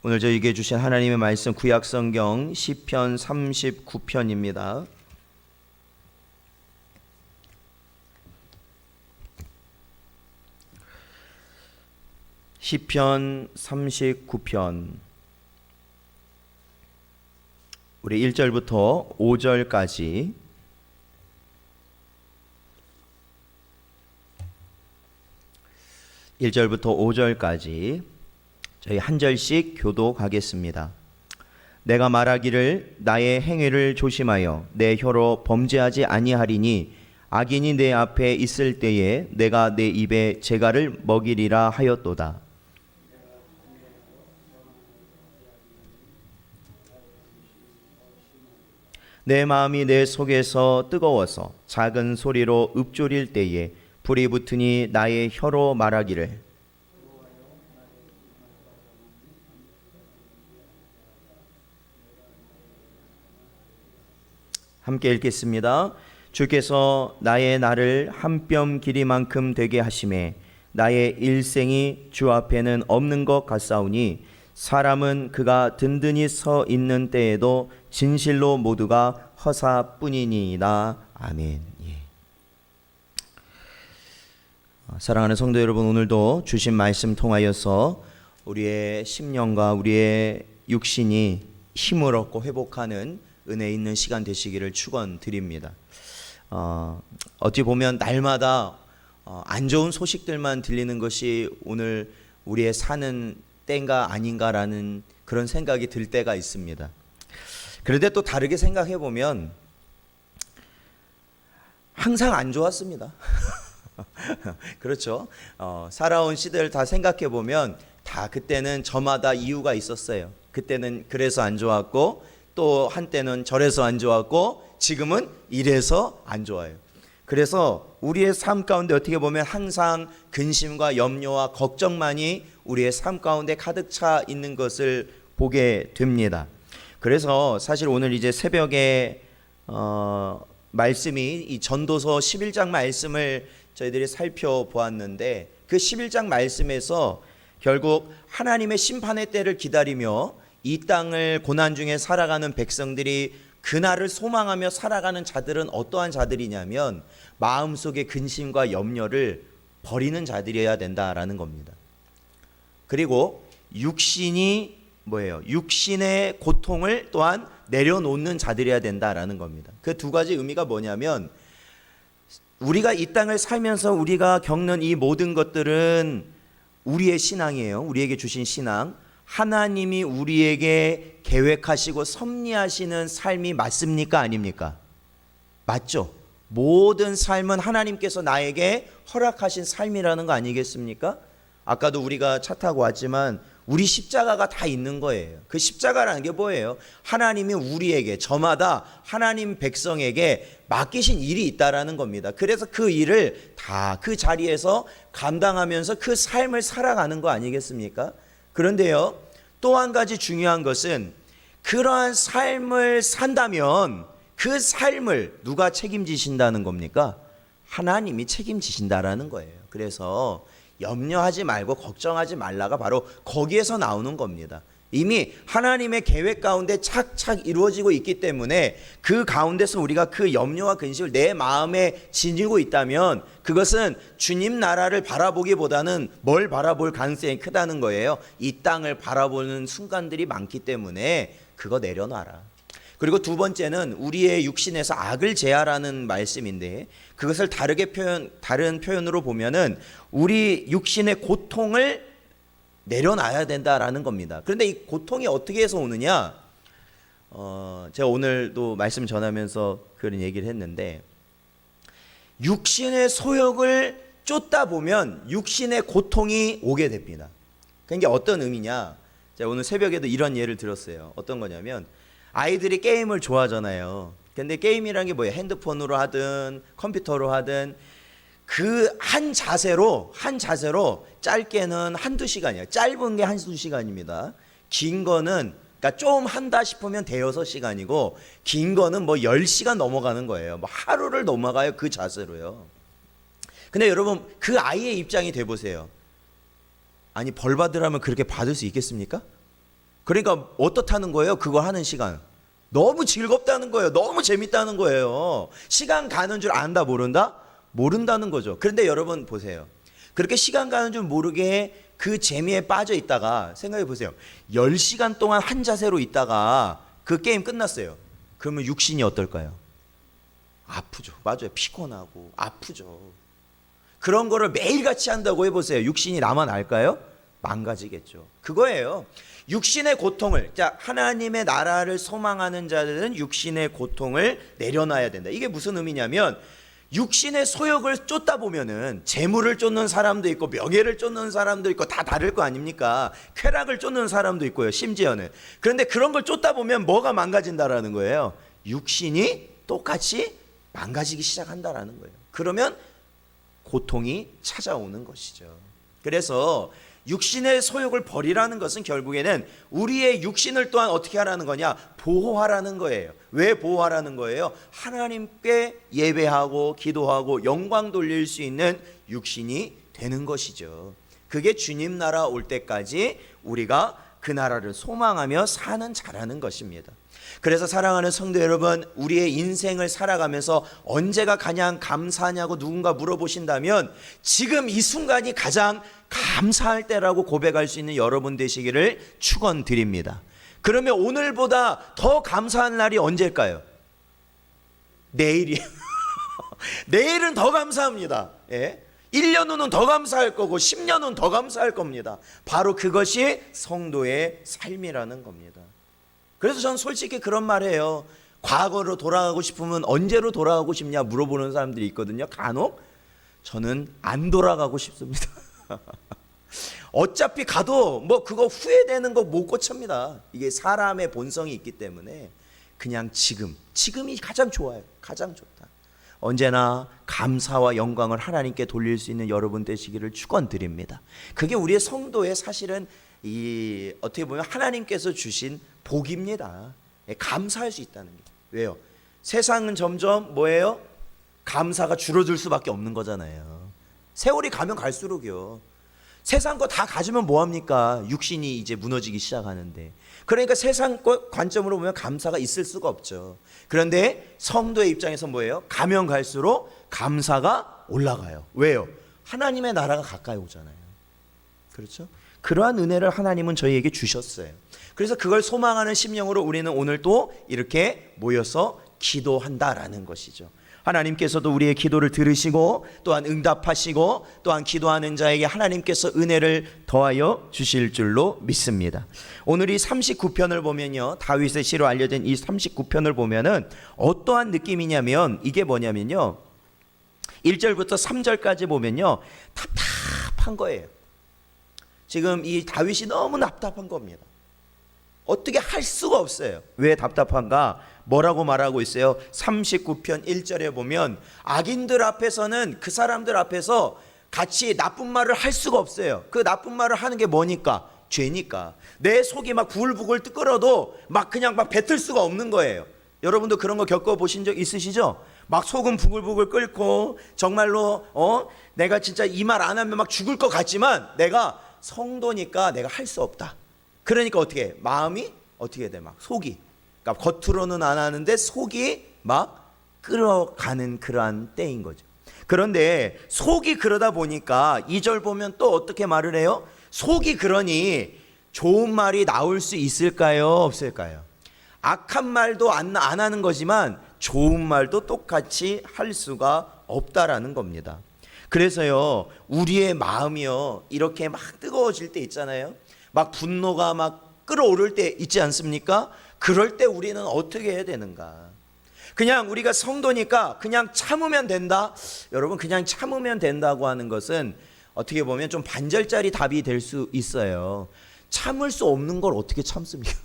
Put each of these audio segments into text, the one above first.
오늘 저에게 주신 하나님의 말씀 구약성경 시편 39편입니다. 시편 39편 우리 1절부터 5절까지 저희 한 절씩 교독하겠습니다. 내가 말하기를 나의 행위를 조심하여 내 혀로 범죄하지 아니하리니 악인이 내 앞에 있을 때에 내가 내 입에 재갈을 먹이리라 하였도다. 내 마음이 내 속에서 뜨거워서 작은 소리로 읊조릴 때에 불이 붙으니 나의 혀로 말하기를 함께 읽겠습니다. 주께서 나의 날을 한 뼘 길이만큼 되게 하심에 나의 일생이 주 앞에는 없는 것 같사오니 사람은 그가 든든히 서 있는 때에도 진실로 모두가 허사뿐이니이다. 아멘. 사랑하는 성도 여러분, 오늘도 주신 말씀 통하여서 우리의 심령과 우리의 육신이 힘을 얻고 회복하는 은혜 있는 시간 되시기를 축원드립니다. 어찌 보면 날마다 안 좋은 소식들만 들리는 것이 오늘 우리의 사는 때인가 아닌가라는 그런 생각이 들 때가 있습니다. 그런데 또 다르게 생각해 보면 항상 안 좋았습니다. 그렇죠. 살아온 시대를 다 생각해 보면 다 그때는 저마다 이유가 있었어요. 그때는 그래서 안 좋았고 또 한때는 저래서 안 좋았고 지금은 이래서 안 좋아요. 그래서 우리의 삶 가운데 어떻게 보면 항상 근심과 염려와 걱정만이 우리의 삶 가운데 가득 차 있는 것을 보게 됩니다. 그래서 사실 오늘 이제 새벽에 말씀이 이 전도서 11장 말씀을 저희들이 살펴보았는데 그 11장 말씀에서 결국 하나님의 심판의 때를 기다리며 이 땅을 고난 중에 살아가는 백성들이 그날을 소망하며 살아가는 자들은 어떠한 자들이냐면 마음속의 근심과 염려를 버리는 자들이어야 된다라는 겁니다. 그리고 육신이 뭐예요? 육신의 고통을 또한 내려놓는 자들이어야 된다라는 겁니다. 그 두 가지 의미가 뭐냐면 우리가 이 땅을 살면서 우리가 겪는 이 모든 것들은 우리의 신앙이에요. 우리에게 주신 신앙. 하나님이 우리에게 계획하시고 섭리하시는 삶이 맞습니까? 아닙니까? 맞죠? 모든 삶은 하나님께서 나에게 허락하신 삶이라는 거 아니겠습니까? 아까도 우리가 차 타고 왔지만 우리 십자가가 다 있는 거예요. 그 십자가라는 게 뭐예요? 하나님이 우리에게 저마다 하나님 백성에게 맡기신 일이 있다라는 겁니다. 그래서 그 일을 다 그 자리에서 감당하면서 그 삶을 살아가는 거 아니겠습니까? 그런데요, 또 한 가지 중요한 것은 그러한 삶을 산다면 그 삶을 누가 책임지신다는 겁니까? 하나님이 책임지신다라는 거예요. 그래서 염려하지 말고 걱정하지 말라가 바로 거기에서 나오는 겁니다. 이미 하나님의 계획 가운데 착착 이루어지고 있기 때문에 그 가운데서 우리가 그 염려와 근심을 내 마음에 지니고 있다면 그것은 주님 나라를 바라보기보다는 뭘 바라볼 가능성이 크다는 거예요. 이 땅을 바라보는 순간들이 많기 때문에 그거 내려놔라. 그리고 두 번째는 우리의 육신에서 악을 제하라는 말씀인데 그것을 다른 표현으로 보면은 우리 육신의 고통을 내려놔야 된다라는 겁니다. 그런데 이 고통이 어떻게 해서 오느냐? 제가 오늘도 말씀 전하면서 그런 얘기를 했는데 육신의 소욕을 쫓다 보면 육신의 고통이 오게 됩니다. 그게 어떤 의미냐? 제가 오늘 새벽에도 이런 예를 들었어요. 어떤 거냐면 아이들이 게임을 좋아하잖아요. 근데 게임이라는 게 뭐예요? 핸드폰으로 하든 컴퓨터로 하든 그 한 자세로 짧게는 한두 시간이에요. 짧은 게 한두 시간입니다. 긴 거는 그러니까 좀 한다 싶으면 대여섯 시간이고 긴 거는 뭐 10시간 넘어가는 거예요. 뭐 하루를 넘어가요. 그 자세로요. 근데 여러분 그 아이의 입장이 돼 보세요. 아니 벌 받으라면 그렇게 받을 수 있겠습니까? 그러니까 어떻다는 거예요? 그거 하는 시간. 너무 즐겁다는 거예요. 너무 재밌다는 거예요. 시간 가는 줄 안다 모른다? 모른다는 거죠. 그런데 여러분 보세요. 그렇게 시간 가는 줄 모르게 그 재미에 빠져 있다가 생각해 보세요. 10시간 동안 한 자세로 있다가 그 게임 끝났어요. 그러면 육신이 어떨까요? 아프죠. 맞아요. 피곤하고 아프죠. 그런 거를 매일같이 한다고 해보세요. 육신이 남아날까요? 망가지겠죠. 그거예요. 육신의 고통을, 자, 하나님의 나라를 소망하는 자들은 육신의 고통을 내려놔야 된다. 이게 무슨 의미냐면 육신의 소욕을 쫓다 보면은 재물을 쫓는 사람도 있고 명예를 쫓는 사람도 있고 다 다를 거 아닙니까? 쾌락을 쫓는 사람도 있고요. 심지어는. 그런데 그런 걸 쫓다 보면 뭐가 망가진다라는 거예요? 육신이 똑같이 망가지기 시작한다라는 거예요. 그러면 고통이 찾아오는 것이죠. 그래서 육신의 소욕을 버리라는 것은 결국에는 우리의 육신을 또한 어떻게 하라는 거냐? 보호하라는 거예요. 왜 보호하라는 거예요? 하나님께 예배하고 기도하고 영광 돌릴 수 있는 육신이 되는 것이죠. 그게 주님 나라 올 때까지 우리가 그 나라를 소망하며 사는 자라는 것입니다. 그래서 사랑하는 성도 여러분, 우리의 인생을 살아가면서 언제가 가장 감사하냐고 누군가 물어보신다면 지금 이 순간이 가장 감사할 때라고 고백할 수 있는 여러분 되시기를 축원드립니다. 그러면 오늘보다 더 감사한 날이 언제일까요? 내일이에요. 내일은 더 감사합니다. 예? 1년 후는 더 감사할 거고 10년 후는 더 감사할 겁니다. 바로 그것이 성도의 삶이라는 겁니다. 그래서 저는 솔직히 그런 말 해요. 과거로 돌아가고 싶으면 언제로 돌아가고 싶냐 물어보는 사람들이 있거든요. 간혹 저는 안 돌아가고 싶습니다. 어차피 가도 뭐 그거 후회되는 거 못 고칩니다. 이게 사람의 본성이 있기 때문에 그냥 지금이 가장 좋아요. 가장 좋다. 언제나 감사와 영광을 하나님께 돌릴 수 있는 여러분 되시기를 축원드립니다. 그게 우리의 성도의 사실은 어떻게 보면 하나님께서 주신 복입니다. 감사할 수 있다는 게. 왜요? 세상은 점점 뭐예요? 감사가 줄어들 수밖에 없는 거잖아요. 세월이 가면 갈수록요. 세상 거 다 가지면 뭐합니까? 육신이 이제 무너지기 시작하는데. 그러니까 세상 관점으로 보면 감사가 있을 수가 없죠. 그런데 성도의 입장에서 뭐예요? 가면 갈수록 감사가 올라가요. 왜요? 하나님의 나라가 가까이 오잖아요. 그렇죠? 그러한 은혜를 하나님은 저희에게 주셨어요. 그래서 그걸 소망하는 심령으로 우리는 오늘 또 이렇게 모여서 기도한다라는 것이죠. 하나님께서도 우리의 기도를 들으시고 또한 응답하시고 또한 기도하는 자에게 하나님께서 은혜를 더하여 주실 줄로 믿습니다. 오늘 이 39편을 보면요, 다윗의 시로 알려진 이 39편을 보면은 어떠한 느낌이냐면 이게 뭐냐면요, 1절부터 3절까지 보면요 답답한 거예요. 지금 이 다윗이 너무 답답한 겁니다. 어떻게 할 수가 없어요. 왜 답답한가? 뭐라고 말하고 있어요? 39편 1절에 보면 악인들 앞에서는, 그 사람들 앞에서 같이 나쁜 말을 할 수가 없어요. 그 나쁜 말을 하는 게 뭐니까? 죄니까. 내 속이 막 부글부글 끓어도 막 그냥 막 뱉을 수가 없는 거예요. 여러분도 그런 거 겪어보신 적 있으시죠? 막 속은 부글부글 끓고 정말로 내가 진짜 이 말 안 하면 막 죽을 것 같지만 내가 성도니까 내가 할 수 없다. 그러니까 어떻게 해? 마음이 어떻게 돼? 막 속이, 그러니까 겉으로는 안 하는데 속이 막 끓어가는 그러한 때인 거죠. 그런데 속이 그러다 보니까 2절 보면 또 어떻게 말을 해요? 속이 그러니 좋은 말이 나올 수 있을까요? 없을까요? 악한 말도 안 하는 거지만 좋은 말도 똑같이 할 수가 없다라는 겁니다. 그래서요, 우리의 마음이요, 이렇게 막 뜨거워질 때 있잖아요. 막 분노가 막 끓어오를 때 있지 않습니까? 그럴 때 우리는 어떻게 해야 되는가? 그냥 우리가 성도니까 그냥 참으면 된다? 여러분, 그냥 참으면 된다고 하는 것은 어떻게 보면 좀 반절짜리 답이 될 수 있어요. 참을 수 없는 걸 어떻게 참습니까?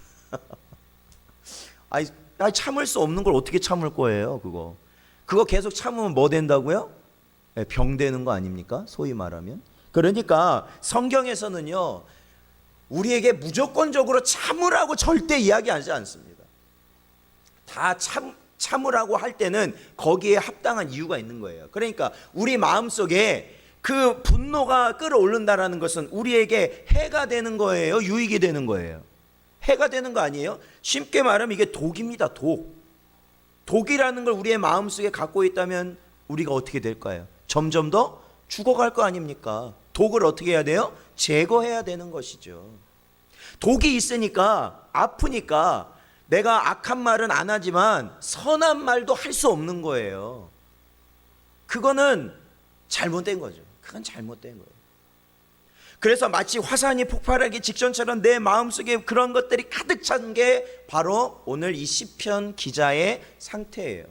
아니, 참을 수 없는 걸 어떻게 참을 거예요, 그거 계속 참으면 뭐 된다고요? 병 되는 거 아닙니까? 소위 말하면. 그러니까 성경에서는요, 우리에게 무조건적으로 참으라고 절대 이야기하지 않습니다. 다 참으라고 할 때는 거기에 합당한 이유가 있는 거예요. 그러니까 우리 마음속에 그 분노가 끓어오른다라는 것은 우리에게 해가 되는 거예요, 유익이 되는 거예요? 해가 되는 거 아니에요? 쉽게 말하면 이게 독입니다. 독이라는 걸 우리의 마음속에 갖고 있다면 우리가 어떻게 될까요? 점점 더 죽어갈 거 아닙니까? 독을 어떻게 해야 돼요? 제거해야 되는 것이죠. 독이 있으니까 아프니까 내가 악한 말은 안 하지만 선한 말도 할 수 없는 거예요. 그거는 잘못된 거죠. 그건 잘못된 거예요. 그래서 마치 화산이 폭발하기 직전처럼 내 마음속에 그런 것들이 가득 찬 게 바로 오늘 이 시편 기자의 상태예요.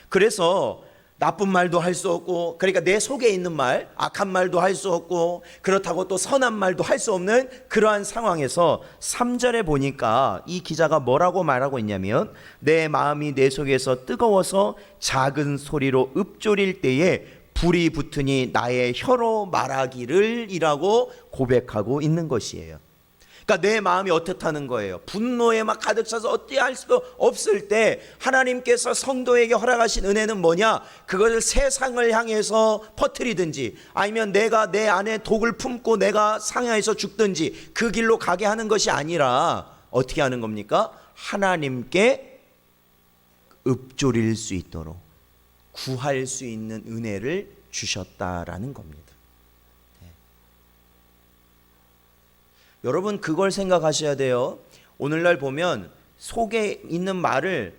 그래서 나쁜 말도 할 수 없고, 그러니까 내 속에 있는 말, 악한 말도 할 수 없고, 그렇다고 또 선한 말도 할 수 없는 그러한 상황에서 3절에 보니까 이 기자가 뭐라고 말하고 있냐면, 내 마음이 내 속에서 뜨거워서 작은 소리로 읊조릴 때에 불이 붙으니 나의 혀로 말하기를 이라고 고백하고 있는 것이에요. 그러니까 내 마음이 어떻다는 거예요. 분노에 막 가득 차서 어찌 할 수도 없을 때 하나님께서 성도에게 허락하신 은혜는 뭐냐? 그것을 세상을 향해서 퍼뜨리든지 아니면 내가 내 안에 독을 품고 내가 상하에서 죽든지 그 길로 가게 하는 것이 아니라 어떻게 하는 겁니까? 하나님께 읊조릴 수 있도록 구할 수 있는 은혜를 주셨다라는 겁니다. 네. 여러분 그걸 생각하셔야 돼요. 오늘날 보면 속에 있는 말을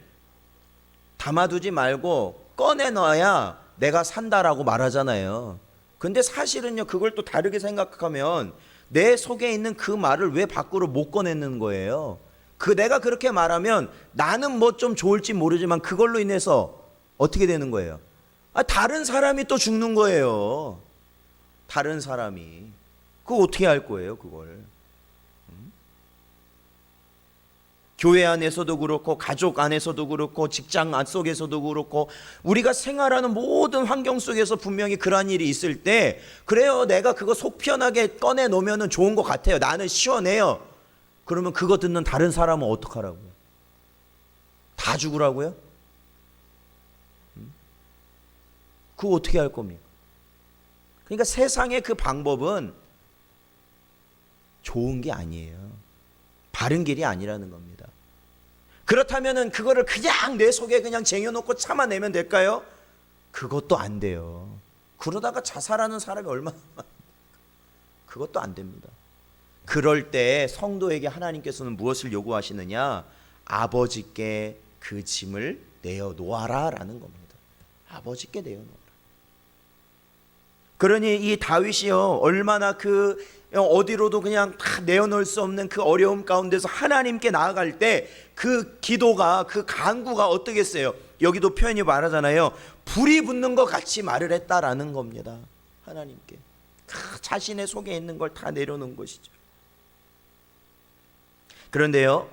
담아두지 말고 꺼내놔야 내가 산다라고 말하잖아요. 근데 사실은요, 그걸 또 다르게 생각하면 내 속에 있는 그 말을 왜 밖으로 못 꺼내는 거예요? 내가 그렇게 말하면 나는 뭐 좀 좋을지 모르지만 그걸로 인해서 어떻게 되는 거예요? 다른 사람이 또 죽는 거예요. 다른 사람이. 그거 어떻게 할 거예요, 그걸? 교회 안에서도 그렇고 가족 안에서도 그렇고 직장 속에서도 그렇고 우리가 생활하는 모든 환경 속에서 분명히 그런 일이 있을 때 그래요, 내가 그거 속 편하게 꺼내 놓으면 좋은 것 같아요. 나는 시원해요. 그러면 그거 듣는 다른 사람은 어떡하라고요? 다 죽으라고요? 그거 어떻게 할 겁니까? 그러니까 세상의 그 방법은 좋은 게 아니에요. 바른 길이 아니라는 겁니다. 그렇다면은 그거를 그냥 내 속에 그냥 쟁여놓고 참아내면 될까요? 그것도 안 돼요. 그러다가 자살하는 사람이 얼마나 많아요. 그것도 안 됩니다. 그럴 때 성도에게 하나님께서는 무엇을 요구하시느냐? 아버지께 그 짐을 내어놓아라 라는 겁니다. 아버지께 내어놓아라. 그러니 이 다윗이요, 얼마나 어디로도 그냥 다 내어놓을 수 없는 그 어려움 가운데서 하나님께 나아갈 때 그 기도가, 그 간구가 어떻겠어요? 여기도 표현이 말하잖아요. 불이 붙는 것 같이 말을 했다라는 겁니다. 하나님께 자신의 속에 있는 걸 다 내려놓은 것이죠. 그런데요,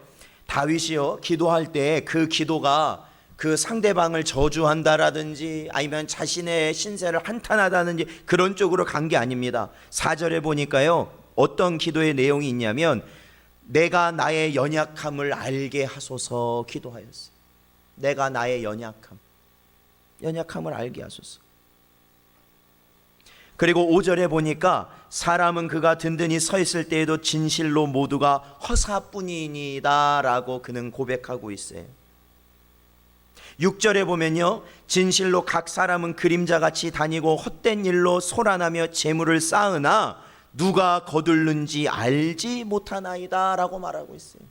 다윗이요, 기도할 때 그 기도가 그 상대방을 저주한다라든지 아니면 자신의 신세를 한탄하다든지 그런 쪽으로 간 게 아닙니다. 4절에 보니까요, 어떤 기도의 내용이 있냐면 내가 나의 연약함을 알게 하소서 기도하였어요. 내가 나의 연약함을 알게 하소서. 그리고 5절에 보니까 사람은 그가 든든히 서 있을 때에도 진실로 모두가 허사뿐이니이다 라고 그는 고백하고 있어요. 6절에 보면요, 진실로 각 사람은 그림자같이 다니고 헛된 일로 소란하며 재물을 쌓으나 누가 거둘는지 알지 못하나이다 라고 말하고 있어요.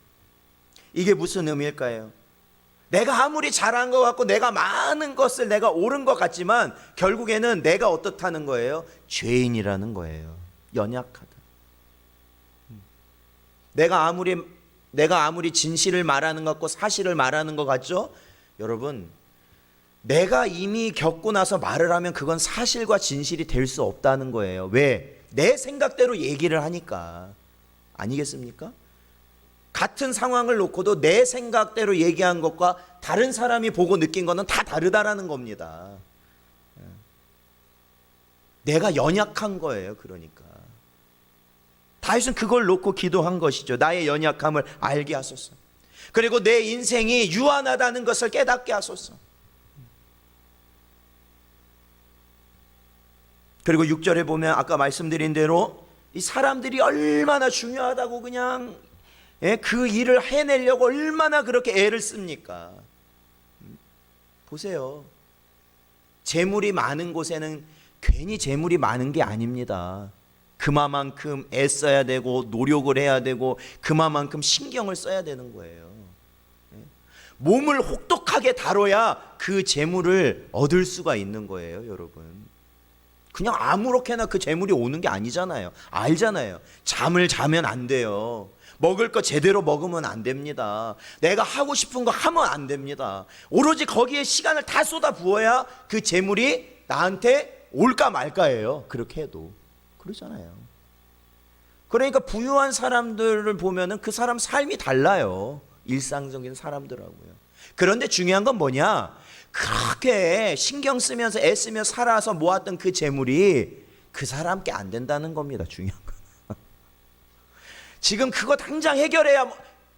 이게 무슨 의미일까요? 내가 아무리 잘한 것 같고 내가 많은 것을 내가 옳은 것 같지만 결국에는 내가 어떻다는 거예요? 죄인이라는 거예요. 연약하다. 내가 아무리 진실을 말하는 것 같고 사실을 말하는 것 같죠? 여러분, 내가 이미 겪고 나서 말을 하면 그건 사실과 진실이 될 수 없다는 거예요. 왜? 내 생각대로 얘기를 하니까. 아니겠습니까? 같은 상황을 놓고도 내 생각대로 얘기한 것과 다른 사람이 보고 느낀 거는 다 다르다라는 겁니다. 내가 연약한 거예요. 그러니까 다윗은 그걸 놓고 기도한 것이죠. 나의 연약함을 알게 하소서. 그리고 내 인생이 유한하다는 것을 깨닫게 하소서. 그리고 6절에 보면 아까 말씀드린 대로 이 사람들이 얼마나 중요하다고 그냥 예? 그 일을 해내려고 얼마나 그렇게 애를 씁니까? 보세요. 재물이 많은 곳에는 괜히 재물이 많은 게 아닙니다. 그만큼 애써야 되고 노력을 해야 되고 그만큼 신경을 써야 되는 거예요. 몸을 혹독하게 다뤄야 그 재물을 얻을 수가 있는 거예요, 여러분. 그냥 아무렇게나 그 재물이 오는 게 아니잖아요. 알잖아요. 잠을 자면 안 돼요. 먹을 거 제대로 먹으면 안 됩니다. 내가 하고 싶은 거 하면 안 됩니다. 오로지 거기에 시간을 다 쏟아 부어야 그 재물이 나한테 올까 말까예요. 그렇게 해도. 그러잖아요. 그러니까 부유한 사람들을 보면은 그 사람 삶이 달라요. 일상적인 사람들하고요. 그런데 중요한 건 뭐냐? 그렇게 신경 쓰면서 애쓰며 살아서 모았던 그 재물이 그 사람께 안 된다는 겁니다. 중요한 건. 지금 그거 당장 해결해야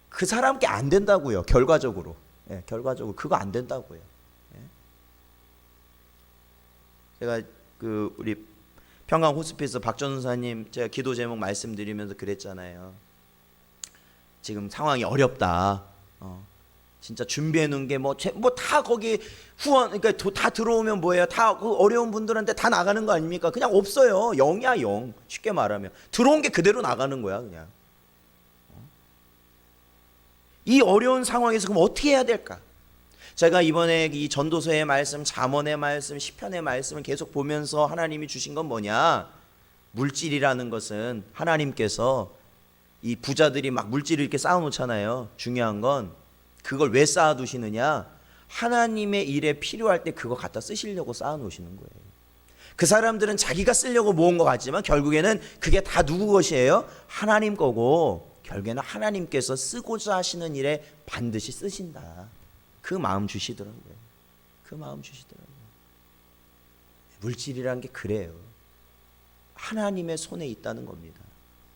그 사람께 안 된다고요. 결과적으로. 예, 결과적으로 그거 안 된다고요. 예. 제가 우리 평강 호스피스 박전사님 제가 기도 제목 말씀드리면서 그랬잖아요. 지금 상황이 어렵다. 진짜 준비해 놓은 게 뭐 다 거기 후원, 그러니까 다 들어오면 뭐예요? 다 그 어려운 분들한테 다 나가는 거 아닙니까? 그냥 없어요. 0이야 0. 쉽게 말하면 들어온 게 그대로 나가는 거야 그냥. 이 어려운 상황에서 그럼 어떻게 해야 될까? 제가 이번에 이 전도서의 말씀, 잠언의 말씀, 시편의 말씀을 계속 보면서 하나님이 주신 건 뭐냐? 물질이라는 것은 하나님께서 이 부자들이 막 물질을 이렇게 쌓아놓잖아요. 중요한 건 그걸 왜 쌓아두시느냐? 하나님의 일에 필요할 때 그거 갖다 쓰시려고 쌓아놓으시는 거예요. 그 사람들은 자기가 쓰려고 모은 것 같지만 결국에는 그게 다 누구 것이에요? 하나님 거고 결국에는 하나님께서 쓰고자 하시는 일에 반드시 쓰신다. 그 마음 주시더라고요. 그 마음 주시더라고요. 물질이란 게 그래요. 하나님의 손에 있다는 겁니다.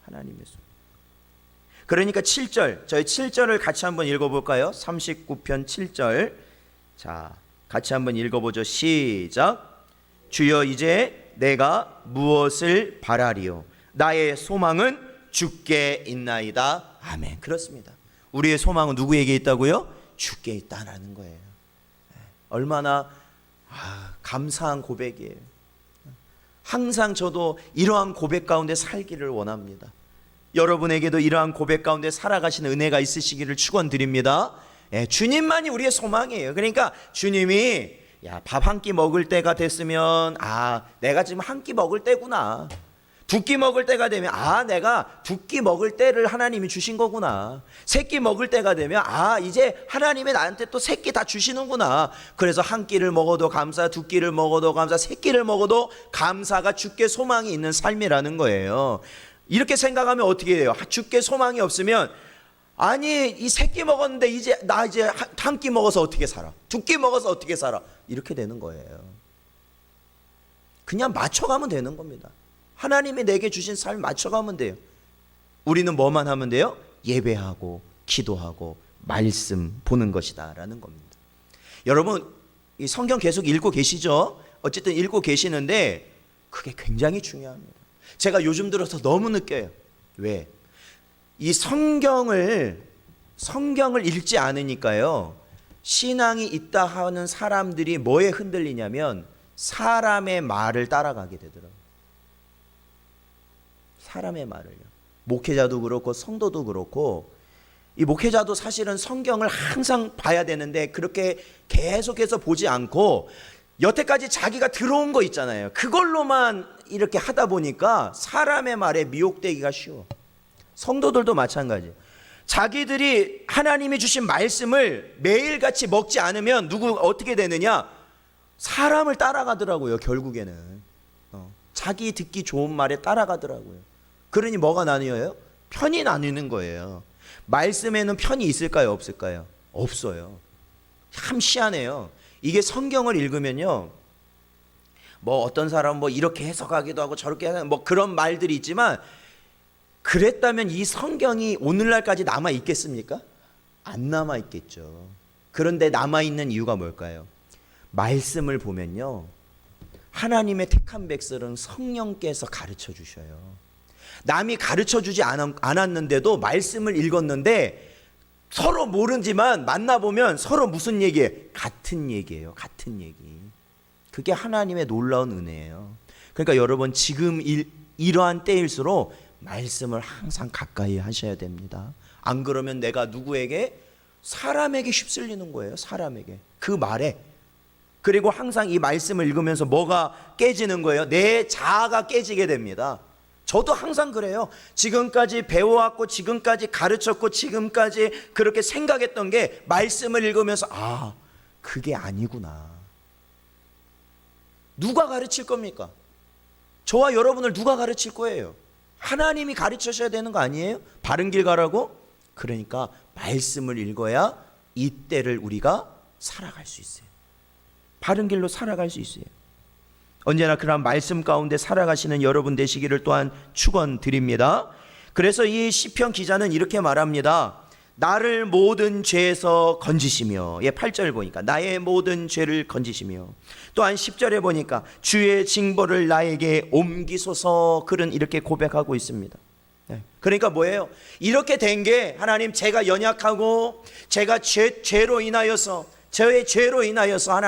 하나님의 손. 그러니까 7절, 저희 7절을 같이 한번 읽어볼까요? 39편 7절. 자, 같이 한번 읽어보죠. 시작. 주여 이제 내가 무엇을 바라리요? 나의 소망은 주께 있나이다. 아멘. 그렇습니다. 우리의 소망은 누구에게 있다고요? 주께 있다라는 거예요. 얼마나 감사한 고백이에요. 항상 저도 이러한 고백 가운데 살기를 원합니다. 여러분에게도 이러한 고백 가운데 살아가시는 은혜가 있으시기를 축원드립니다. 주님만이 우리의 소망이에요. 그러니까 주님이 밥 한 끼 먹을 때가 됐으면 내가 지금 한 끼 먹을 때구나. 두 끼 먹을 때가 되면 내가 두 끼 먹을 때를 하나님이 주신 거구나. 세 끼 먹을 때가 되면 이제 하나님이 나한테 또 세 끼 다 주시는구나. 그래서 한 끼를 먹어도 감사, 두 끼를 먹어도 감사, 세 끼를 먹어도 감사가 주께 소망이 있는 삶이라는 거예요. 이렇게 생각하면 어떻게 돼요? 주께 소망이 없으면 이 세 끼 먹었는데 이제 한 끼 먹어서 어떻게 살아? 두 끼 먹어서 어떻게 살아? 이렇게 되는 거예요. 그냥 맞춰가면 되는 겁니다. 하나님이 내게 주신 삶 맞춰가면 돼요. 우리는 뭐만 하면 돼요? 예배하고 기도하고 말씀 보는 것이다 라는 겁니다. 여러분 이 성경 계속 읽고 계시죠? 어쨌든 읽고 계시는데 그게 굉장히 중요합니다. 제가 요즘 들어서 너무 느껴요. 왜? 이 성경을 읽지 않으니까요. 신앙이 있다 하는 사람들이 뭐에 흔들리냐면 사람의 말을 따라가게 되더라고요. 사람의 말을요. 목회자도 그렇고 성도도 그렇고 이 목회자도 사실은 성경을 항상 봐야 되는데 그렇게 계속해서 보지 않고 여태까지 자기가 들어온 거 있잖아요. 그걸로만 이렇게 하다 보니까 사람의 말에 미혹되기가 쉬워. 성도들도 마찬가지예요. 자기들이 하나님이 주신 말씀을 매일같이 먹지 않으면 어떻게 되느냐? 사람을 따라가더라고요. 결국에는 자기 듣기 좋은 말에 따라가더라고요. 그러니 뭐가 나뉘어요? 편이 나뉘는 거예요. 말씀에는 편이 있을까요? 없을까요? 없어요. 참 희한해요. 이게 성경을 읽으면요, 뭐 어떤 사람은 이렇게 해석하기도 하고 저렇게 하는 그런 말들이 있지만, 그랬다면 이 성경이 오늘날까지 남아 있겠습니까? 안 남아 있겠죠. 그런데 남아 있는 이유가 뭘까요? 말씀을 보면요, 하나님의 택한 백성은 성령께서 가르쳐 주셔요. 남이 가르쳐주지 않았는데도 말씀을 읽었는데 서로 모르지만 만나보면 서로 무슨 얘기예요? 같은 얘기예요. 같은 얘기. 그게 하나님의 놀라운 은혜예요. 그러니까 여러분 지금 이러한 때일수록 말씀을 항상 가까이 하셔야 됩니다. 안 그러면 내가 누구에게? 사람에게 휩쓸리는 거예요. 사람에게. 그 말에. 그리고 항상 이 말씀을 읽으면서 뭐가 깨지는 거예요? 내 자아가 깨지게 됩니다. 저도 항상 그래요. 지금까지 배워왔고 지금까지 가르쳤고 지금까지 그렇게 생각했던 게 말씀을 읽으면서 아, 그게 아니구나. 누가 가르칠 겁니까? 저와 여러분을 누가 가르칠 거예요? 하나님이 가르치셔야 되는 거 아니에요? 바른 길 가라고? 그러니까 말씀을 읽어야 이 때를 우리가 살아갈 수 있어요. 바른 길로 살아갈 수 있어요. 언제나 그런 말씀 가운데 살아가시는 여러분 되시기를 또한 축원드립니다. 그래서 이 시편 기자는 이렇게 말합니다. 나를 모든 죄에서 건지시며, 8절 보니까 나의 모든 죄를 건지시며, 또한 10절에 보니까 주의 징벌을 나에게 옮기소서. 그는 이렇게 고백하고 있습니다. 그러니까 뭐예요? 이렇게 된 게 하나님, 제가 연약하고 제가 죄로 인하여서, 저의 죄로 인하여서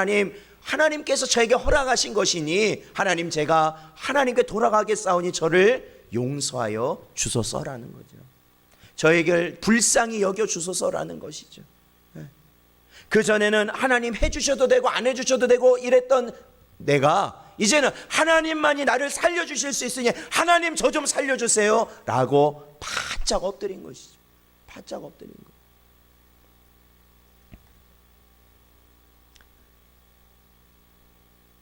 하나님께서 저에게 허락하신 것이니 하나님, 제가 하나님께 돌아가겠사오니 저를 용서하여 주소서라는 거죠. 저에게 불쌍히 여겨 주소서라는 것이죠. 그전에는 하나님 해주셔도 되고 안 해주셔도 되고 이랬던 내가 이제는 하나님만이 나를 살려주실 수 있으니 하나님 저 좀 살려주세요 라고 바짝 엎드린 것이죠. 바짝 엎드린 것.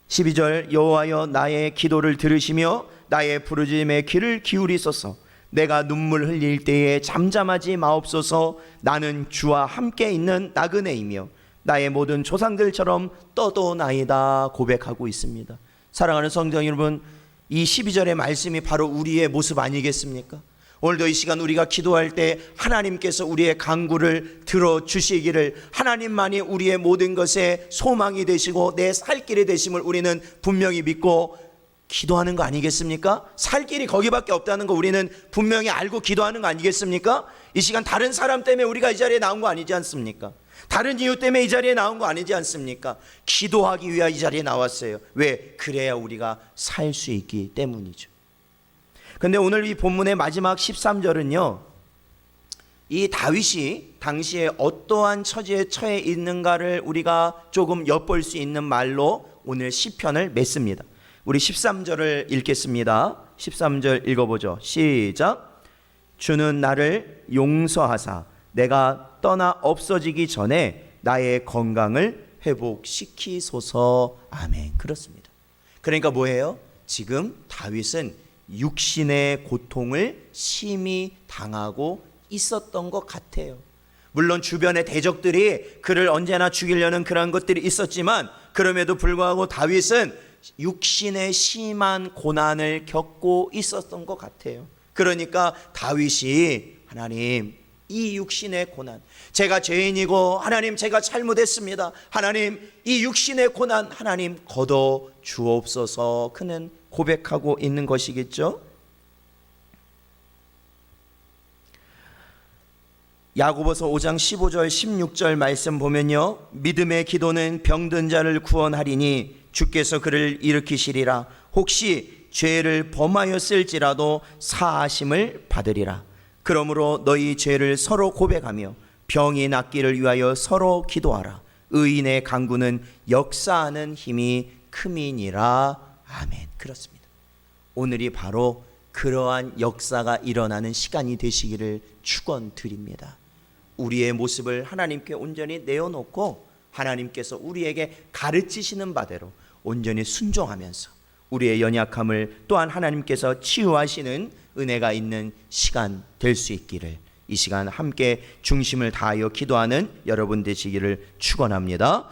(12절) 여호와여 나의 기도를 들으시며 나의 부르짖음에 귀를 기울이소서. 내가 눈물 흘릴 때에 잠잠하지 마옵소서. 나는 주와 함께 있는 나그네이며 나의 모든 조상들처럼 떠도나이다 고백하고 있습니다. 사랑하는 성도 여러분, 이 12절의 말씀이 바로 우리의 모습 아니겠습니까? 오늘도 이 시간 우리가 기도할 때 하나님께서 우리의 간구를 들어주시기를, 하나님만이 우리의 모든 것에 소망이 되시고 내 살 길이 되심을 우리는 분명히 믿고 기도하는 거 아니겠습니까? 살 길이 거기밖에 없다는 거 우리는 분명히 알고 기도하는 거 아니겠습니까? 이 시간 다른 사람 때문에 우리가 이 자리에 나온 거 아니지 않습니까? 다른 이유 때문에 이 자리에 나온 거 아니지 않습니까? 기도하기 위해 이 자리에 나왔어요. 왜? 그래야 우리가 살 수 있기 때문이죠. 근데 오늘 이 본문의 마지막 13절은요, 이 다윗이 당시에 어떠한 처지에 처해 있는가를 우리가 조금 엿볼 수 있는 말로 오늘 시편을 맺습니다. 우리 13절을 읽겠습니다. 13절 읽어보죠. 시작. 주는 나를 용서하사 내가 떠나 없어지기 전에 나의 건강을 회복시키소서. 아멘. 그렇습니다. 그러니까 뭐예요? 지금 다윗은 육신의 고통을 심히 당하고 있었던 것 같아요. 물론 주변의 대적들이 그를 언제나 죽이려는 그런 것들이 있었지만 그럼에도 불구하고 다윗은 육신의 심한 고난을 겪고 있었던 것 같아요. 그러니까 다윗이 하나님, 이 육신의 고난, 제가 죄인이고 하나님 제가 잘못했습니다. 하나님 이 육신의 고난 하나님 걷어 주옵소서. 그는 고백하고 있는 것이겠죠. 야고보서 5장 15절 16절 말씀 보면요, 믿음의 기도는 병든 자를 구원하리니 주께서 그를 일으키시리라. 혹시 죄를 범하였을지라도 사하심을 받으리라. 그러므로 너희 죄를 서로 고백하며 병이 낫기를 위하여 서로 기도하라. 의인의 간구는 역사하는 힘이 큼이니라. 아멘. 그렇습니다. 오늘이 바로 그러한 역사가 일어나는 시간이 되시기를 축원드립니다. 우리의 모습을 하나님께 온전히 내어놓고 하나님께서 우리에게 가르치시는 바대로 온전히 순종하면서 우리의 연약함을 또한 하나님께서 치유하시는 은혜가 있는 시간 될 수 있기를, 이 시간 함께 중심을 다하여 기도하는 여러분 되시기를 축원합니다.